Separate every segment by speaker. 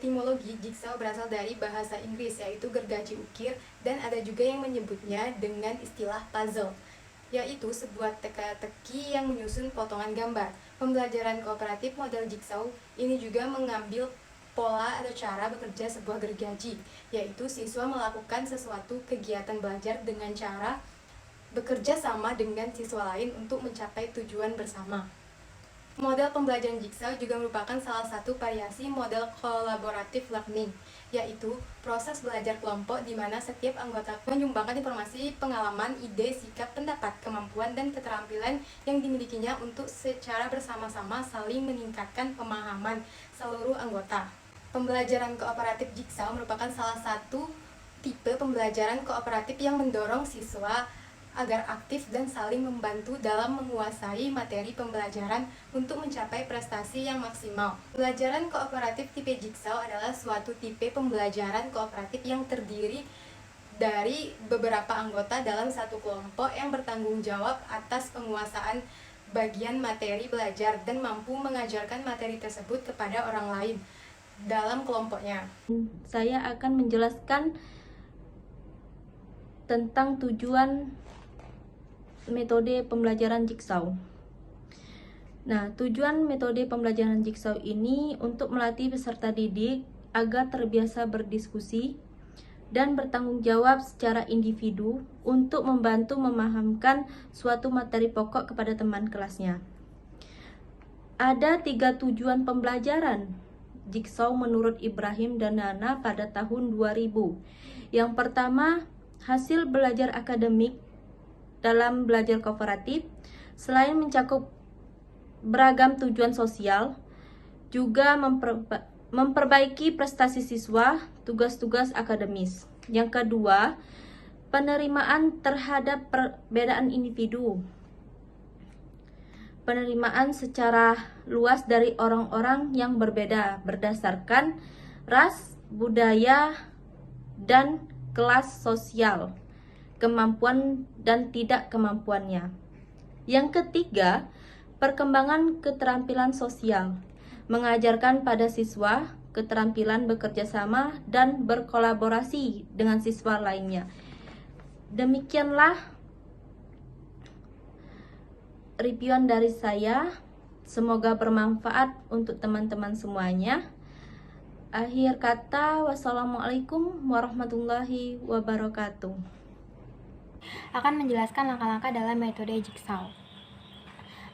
Speaker 1: etimologi, jigsaw berasal dari bahasa Inggris yaitu gergaji ukir, dan ada juga yang menyebutnya dengan istilah puzzle, yaitu sebuah teka-teki yang menyusun potongan gambar. Pembelajaran kooperatif model jigsaw ini juga mengambil pola atau cara bekerja sebuah gergaji, yaitu siswa melakukan sesuatu kegiatan belajar dengan cara bekerja sama dengan siswa lain untuk mencapai tujuan bersama. Model pembelajaran jigsaw juga merupakan salah satu variasi model collaborative learning, yaitu proses belajar kelompok di mana setiap anggota menyumbangkan informasi, pengalaman, ide, sikap, pendapat, kemampuan, dan keterampilan yang dimilikinya untuk secara bersama-sama saling meningkatkan pemahaman seluruh anggota. Pembelajaran kooperatif jigsaw merupakan salah satu tipe pembelajaran kooperatif yang mendorong siswa agar aktif dan saling membantu dalam menguasai materi pembelajaran untuk mencapai prestasi yang maksimal. Pembelajaran kooperatif tipe jigsaw adalah suatu tipe pembelajaran kooperatif yang terdiri dari beberapa anggota dalam satu kelompok yang bertanggung jawab atas penguasaan bagian materi belajar dan mampu mengajarkan materi tersebut kepada orang lain dalam kelompoknya.
Speaker 2: Saya akan menjelaskan tentang tujuan metode pembelajaran jigsaw. Nah, tujuan metode pembelajaran jigsaw ini untuk melatih peserta didik agar terbiasa berdiskusi dan bertanggung jawab secara individu untuk membantu memahamkan suatu materi pokok kepada teman kelasnya. Ada 3 tujuan pembelajaran jigsaw menurut Ibrahim dan Nana pada tahun 2000. Yang pertama, hasil belajar akademik dalam belajar kooperatif, selain mencakup beragam tujuan sosial, juga memperbaiki prestasi siswa, tugas-tugas akademis. Yang kedua, penerimaan terhadap perbedaan individu. Penerimaan secara luas dari orang-orang yang berbeda berdasarkan ras, budaya, dan kelas sosial, kemampuan dan tidak kemampuannya. Yang ketiga, perkembangan keterampilan sosial, mengajarkan pada siswa keterampilan bekerja sama dan berkolaborasi dengan siswa lainnya. Demikianlah reviewan dari saya. Semoga bermanfaat untuk teman-teman semuanya. Akhir kata, wassalamualaikum warahmatullahi wabarakatuh.
Speaker 3: Akan menjelaskan langkah-langkah dalam metode jigsaw.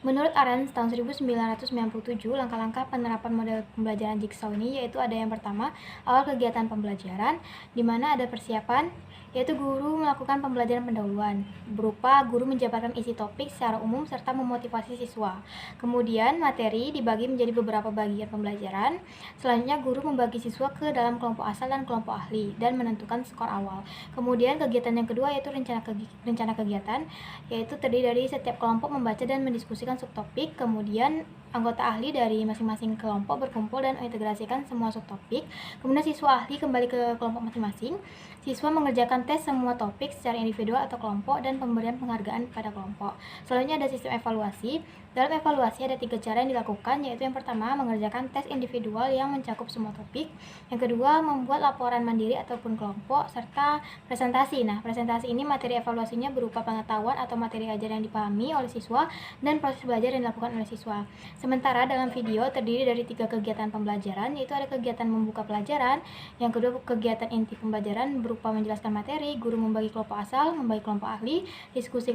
Speaker 3: Menurut Arens tahun 1997, langkah-langkah penerapan model pembelajaran jigsaw ini yaitu ada yang pertama, awal kegiatan pembelajaran, di mana ada persiapan, yaitu guru melakukan pembelajaran pendahuluan, berupa guru menjabarkan isi topik secara umum serta memotivasi siswa. Kemudian materi dibagi menjadi beberapa bagian pembelajaran. Selanjutnya guru membagi siswa ke dalam kelompok asal dan kelompok ahli dan menentukan skor awal. Kemudian kegiatan yang kedua yaitu rencana kegiatan, yaitu terdiri dari setiap kelompok membaca dan mendiskusikan subtopik. Kemudian anggota ahli dari masing-masing kelompok berkumpul dan mengintegrasikan semua subtopik. Kemudian siswa ahli kembali ke kelompok masing-masing. Siswa mengerjakan tes semua topik secara individual atau kelompok dan pemberian penghargaan pada kelompok. Selanjutnya ada sistem evaluasi. Dalam evaluasi ada 3 cara yang dilakukan, yaitu yang pertama mengerjakan tes individual yang mencakup semua topik. Yang kedua membuat laporan mandiri ataupun kelompok serta presentasi. Nah, presentasi ini materi evaluasinya berupa pengetahuan atau materi ajar yang dipahami oleh siswa dan proses belajar yang dilakukan oleh siswa. Sementara dalam video terdiri dari 3 kegiatan pembelajaran, yaitu ada kegiatan membuka pelajaran, yang kedua kegiatan inti pembelajaran berupa menjelaskan materi, guru membagi kelompok asal, membagi kelompok ahli, diskusi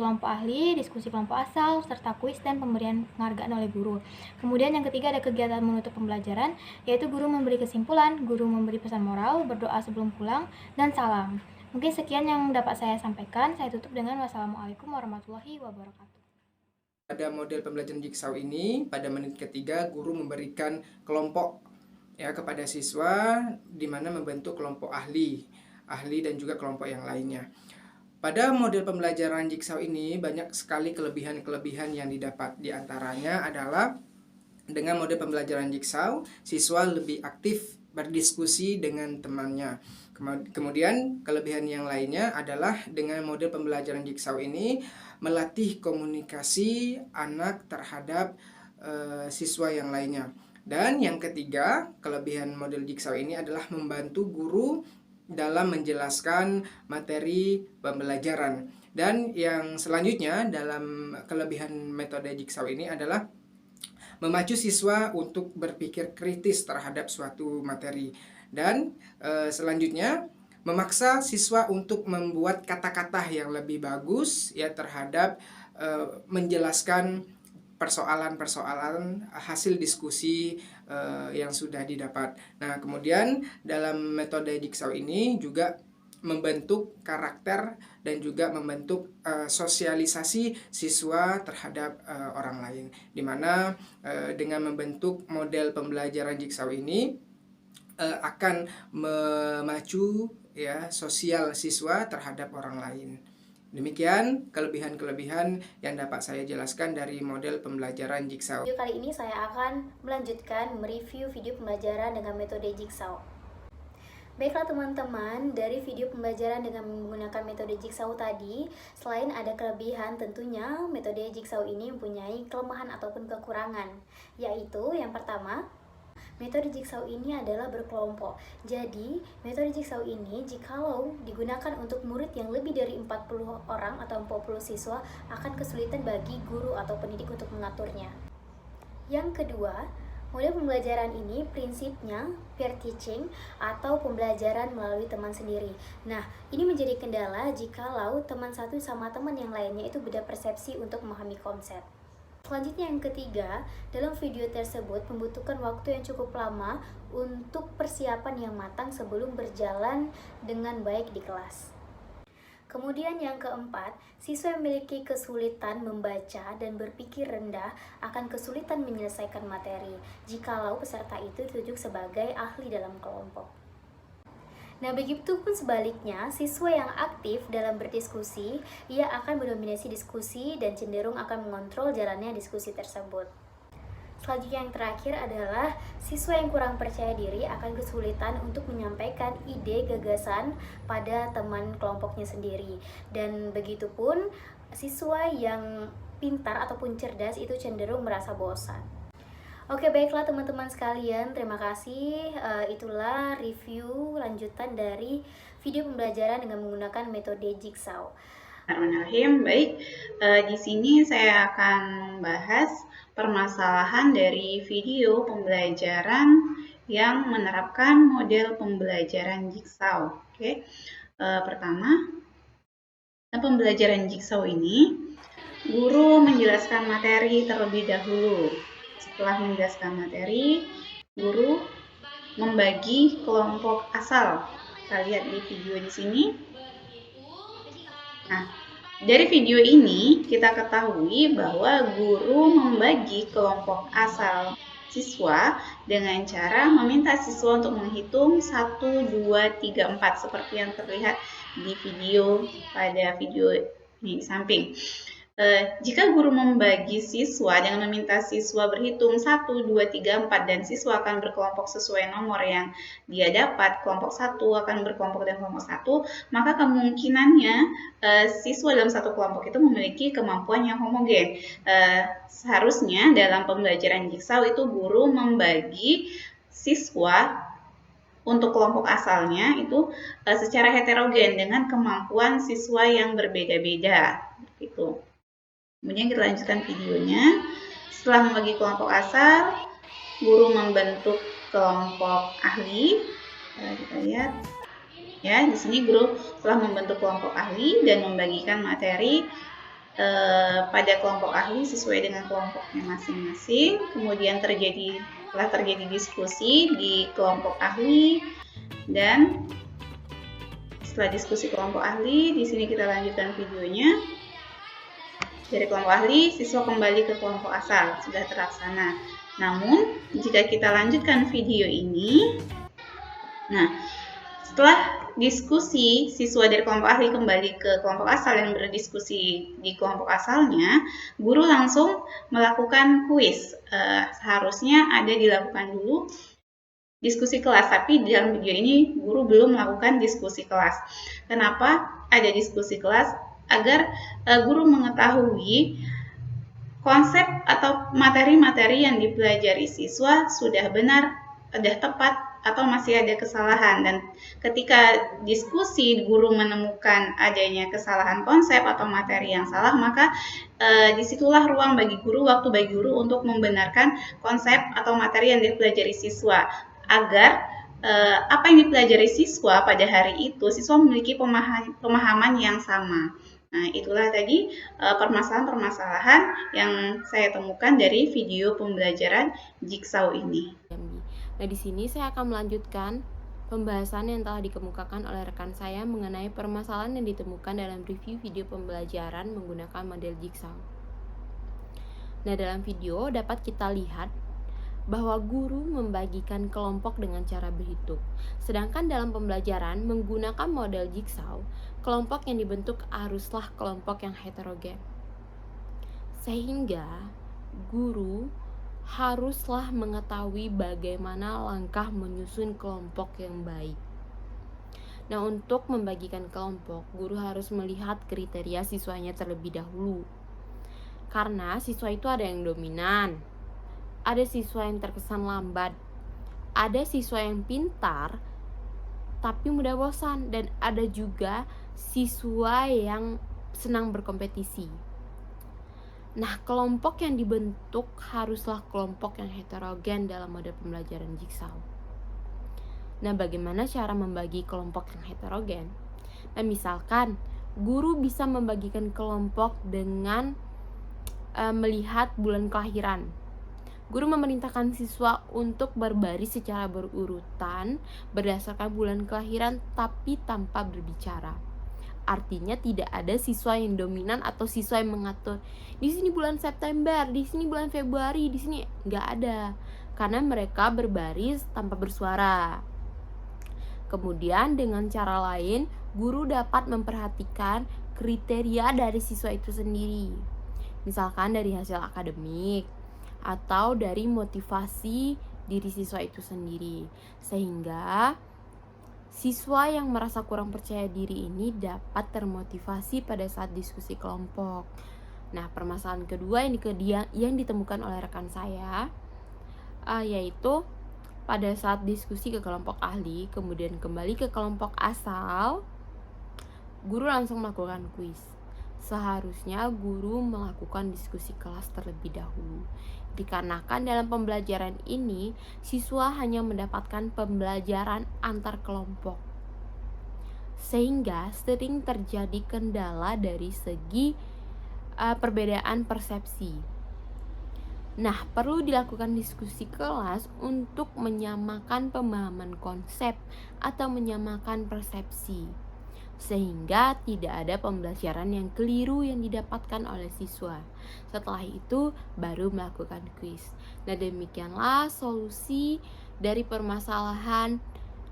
Speaker 3: kelompok asal, serta kuis dan pemberian penghargaan oleh guru. Kemudian yang ketiga ada kegiatan menutup pembelajaran, yaitu guru memberi kesimpulan, guru memberi pesan moral, berdoa sebelum pulang, dan salam. Mungkin sekian yang dapat saya sampaikan. Saya tutup dengan wassalamualaikum warahmatullahi wabarakatuh.
Speaker 4: Pada model pembelajaran jigsaw ini, pada menit ketiga guru memberikan kelompok kepada siswa, di mana membentuk kelompok ahli dan juga kelompok yang lainnya. Pada model pembelajaran jigsaw ini banyak sekali kelebihan-kelebihan yang didapat. Di antaranya adalah dengan model pembelajaran jigsaw, siswa lebih aktif berdiskusi dengan temannya. Kemudian kelebihan yang lainnya adalah dengan model pembelajaran jigsaw ini melatih komunikasi anak terhadap siswa yang lainnya. Dan yang ketiga, kelebihan model Jigsaw ini adalah membantu guru dalam menjelaskan materi pembelajaran. Dan yang selanjutnya dalam kelebihan metode Jigsaw ini adalah memacu siswa untuk berpikir kritis terhadap suatu materi. Dan selanjutnya memaksa siswa untuk membuat kata-kata yang lebih bagus ya terhadap menjelaskan persoalan-persoalan hasil diskusi yang sudah didapat. Nah, kemudian dalam metode Jigsaw ini juga membentuk karakter dan juga membentuk sosialisasi siswa terhadap orang lain. Dimana dengan membentuk model pembelajaran Jigsaw ini akan memacu ya sosial siswa terhadap orang lain. Demikian kelebihan-kelebihan yang dapat saya jelaskan dari model pembelajaran Jigsaw.
Speaker 3: Video kali ini saya akan melanjutkan mereview video pembelajaran dengan metode Jigsaw. Baiklah teman-teman, dari video pembelajaran dengan menggunakan metode Jigsaw tadi, selain ada kelebihan, tentunya metode Jigsaw ini mempunyai kelemahan ataupun kekurangan, yaitu yang pertama, metode Jigsaw ini adalah berkelompok. Jadi, metode Jigsaw ini jikalau digunakan untuk murid yang lebih dari 40 orang atau 40 siswa akan kesulitan bagi guru atau pendidik untuk mengaturnya. Yang kedua, model pembelajaran ini prinsipnya peer teaching atau pembelajaran melalui teman sendiri. Nah, ini menjadi kendala jikalau teman satu sama teman yang lainnya itu beda persepsi untuk memahami konsep. Selanjutnya yang ketiga, dalam video tersebut membutuhkan waktu yang cukup lama untuk persiapan yang matang sebelum berjalan dengan baik di kelas. Kemudian yang keempat, siswa yang memiliki kesulitan membaca dan berpikir rendah akan kesulitan menyelesaikan materi jikalau peserta itu ditunjuk sebagai ahli dalam kelompok. Nah, begitu pun sebaliknya, siswa yang aktif dalam berdiskusi, ia akan mendominasi diskusi dan cenderung akan mengontrol jalannya diskusi tersebut. Selanjutnya yang terakhir adalah siswa yang kurang percaya diri akan kesulitan untuk menyampaikan ide gagasan pada teman kelompoknya sendiri. Dan begitu pun siswa yang pintar ataupun cerdas itu cenderung merasa bosan. Oke, baiklah teman-teman sekalian, terima kasih. Itulah review lanjutan dari video pembelajaran dengan menggunakan metode Jigsaw.
Speaker 5: Bismillahirrahmanirrahim. Baik, di sini saya akan bahas permasalahan dari video pembelajaran yang menerapkan model pembelajaran Jigsaw. Oke, pertama, dalam pembelajaran Jigsaw ini, guru menjelaskan materi terlebih dahulu. Setelah menjelaskan materi, guru membagi kelompok asal. Kita lihat di video di sini. Nah, dari video ini kita ketahui bahwa guru membagi kelompok asal siswa dengan cara meminta siswa untuk menghitung 1, 2, 3, 4 seperti yang terlihat di video pada video ini di samping. Jika guru membagi siswa dengan meminta siswa berhitung 1, 2, 3, 4 dan siswa akan berkelompok sesuai nomor yang dia dapat, kelompok 1 akan berkelompok dengan kelompok 1, maka kemungkinannya siswa dalam satu kelompok itu memiliki kemampuan yang homogen. Seharusnya dalam pembelajaran Jigsaw itu guru membagi siswa untuk kelompok asalnya itu secara heterogen dengan kemampuan siswa yang berbeda-beda gitu. Kemudian kita lanjutkan videonya. Setelah membagi kelompok asal, guru membentuk kelompok ahli. Kita lihat ya, di sini guru telah membentuk kelompok ahli dan membagikan materi pada kelompok ahli sesuai dengan kelompoknya masing-masing. Kemudian telah terjadi diskusi di kelompok ahli, dan setelah diskusi kelompok ahli, di sini kita lanjutkan videonya. Dari kelompok ahli, siswa kembali ke kelompok asal, sudah terlaksana. Namun, jika kita lanjutkan video ini, nah, setelah diskusi, siswa dari kelompok ahli kembali ke kelompok asal yang berdiskusi di kelompok asalnya, guru langsung melakukan kuis. Seharusnya ada dilakukan dulu diskusi kelas, tapi di dalam video ini guru belum melakukan diskusi kelas. Kenapa ada diskusi kelas? Agar guru mengetahui konsep atau materi-materi yang dipelajari siswa sudah benar, sudah tepat, atau masih ada kesalahan. Dan ketika diskusi guru menemukan adanya kesalahan konsep atau materi yang salah, maka disitulah ruang bagi guru, waktu bagi guru untuk membenarkan konsep atau materi yang dipelajari siswa, agar apa yang dipelajari siswa pada hari itu, siswa memiliki pemahaman yang sama. Nah, itulah tadi permasalahan-permasalahan yang saya temukan dari video pembelajaran Jigsaw ini.
Speaker 6: Nah, di sini saya akan melanjutkan pembahasan yang telah dikemukakan oleh rekan saya mengenai permasalahan yang ditemukan dalam review video pembelajaran menggunakan model Jigsaw. Nah, dalam video dapat kita lihat bahwa guru membagikan kelompok dengan cara berhitung. Sedangkan dalam pembelajaran menggunakan model Jigsaw, kelompok yang dibentuk haruslah kelompok yang heterogen. Sehingga guru haruslah mengetahui bagaimana langkah menyusun kelompok yang baik. Nah, untuk membagikan kelompok, guru harus melihat kriteria siswanya terlebih dahulu. Karena siswa itu ada yang dominan, ada siswa yang terkesan lambat, ada siswa yang pintar tapi mudah bosan, dan ada juga siswa yang senang berkompetisi. Nah, kelompok yang dibentuk haruslah kelompok yang heterogen dalam model pembelajaran Jigsaw. Nah, bagaimana cara membagi kelompok yang heterogen? Nah, misalkan guru bisa membagikan kelompok dengan melihat bulan kelahiran. Guru memerintahkan siswa untuk berbaris secara berurutan berdasarkan bulan kelahiran tapi tanpa berbicara. Artinya tidak ada siswa yang dominan atau siswa yang mengatur. Di sini bulan September, di sini bulan Februari, di sini nggak ada. Karena mereka berbaris tanpa bersuara. Kemudian dengan cara lain, guru dapat memperhatikan kriteria dari siswa itu sendiri. Misalkan dari hasil akademik atau dari motivasi diri siswa itu sendiri. Sehingga siswa yang merasa kurang percaya diri ini dapat termotivasi pada saat diskusi kelompok. Nah, permasalahan kedua yang ditemukan oleh rekan saya yaitu pada saat diskusi ke kelompok ahli, kemudian kembali ke kelompok asal, guru langsung melakukan kuis. Seharusnya guru melakukan diskusi kelas terlebih dahulu. Dikarenakan dalam pembelajaran ini, siswa hanya mendapatkan pembelajaran antar kelompok. Sehingga sering terjadi kendala dari segi perbedaan persepsi. Nah, perlu dilakukan diskusi kelas untuk menyamakan pemahaman konsep atau menyamakan persepsi, sehingga tidak ada pembelajaran yang keliru yang didapatkan oleh siswa. Setelah itu baru melakukan kuis. Nah, demikianlah solusi dari permasalahan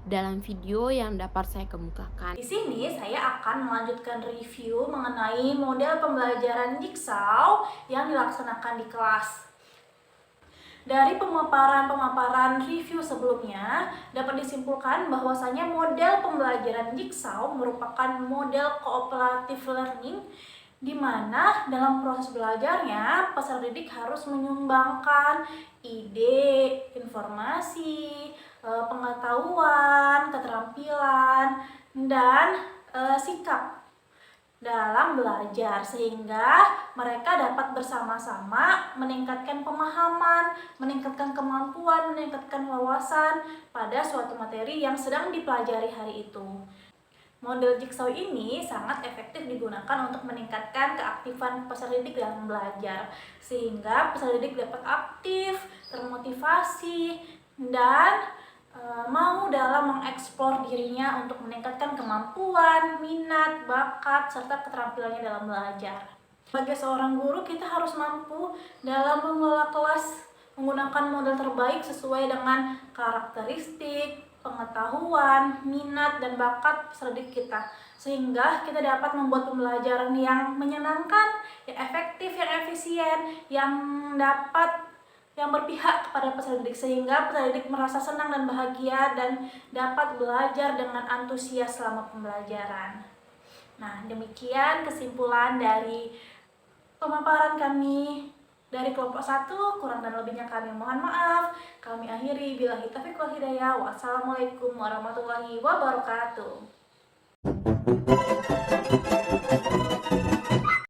Speaker 6: dalam video yang dapat saya kemukakan.
Speaker 7: Di sini saya akan melanjutkan review mengenai model pembelajaran Jigsaw yang dilaksanakan di kelas. Dari pemaparan review sebelumnya, dapat disimpulkan bahwasanya model pembelajaran Jigsaw merupakan model cooperative learning, di mana dalam proses belajarnya peserta didik harus menyumbangkan ide, informasi, pengetahuan, keterampilan, dan sikap dalam belajar, sehingga mereka dapat bersama-sama meningkatkan pemahaman, meningkatkan kemampuan, meningkatkan wawasan pada suatu materi yang sedang dipelajari hari itu. Model Jigsaw ini sangat efektif digunakan untuk meningkatkan keaktifan peserta didik dalam belajar, sehingga peserta didik dapat aktif, termotivasi, dan mau dalam mengeksplor dirinya untuk meningkatkan kemampuan, minat, bakat, serta keterampilannya dalam belajar. Sebagai seorang guru, kita harus mampu dalam mengelola kelas menggunakan model terbaik sesuai dengan karakteristik, pengetahuan, minat, dan bakat peserta didik kita, sehingga kita dapat membuat pembelajaran yang menyenangkan, yang efektif, yang efisien, yang berpihak kepada peserta didik, sehingga peserta didik merasa senang dan bahagia dan dapat belajar dengan antusias selama pembelajaran. Nah, demikian kesimpulan dari pemaparan kami Dari kelompok 1, kurang dan lebihnya kami mohon maaf. Kami akhiri, billahi taufiq wal hidayah. Wassalamualaikum warahmatullahi wabarakatuh.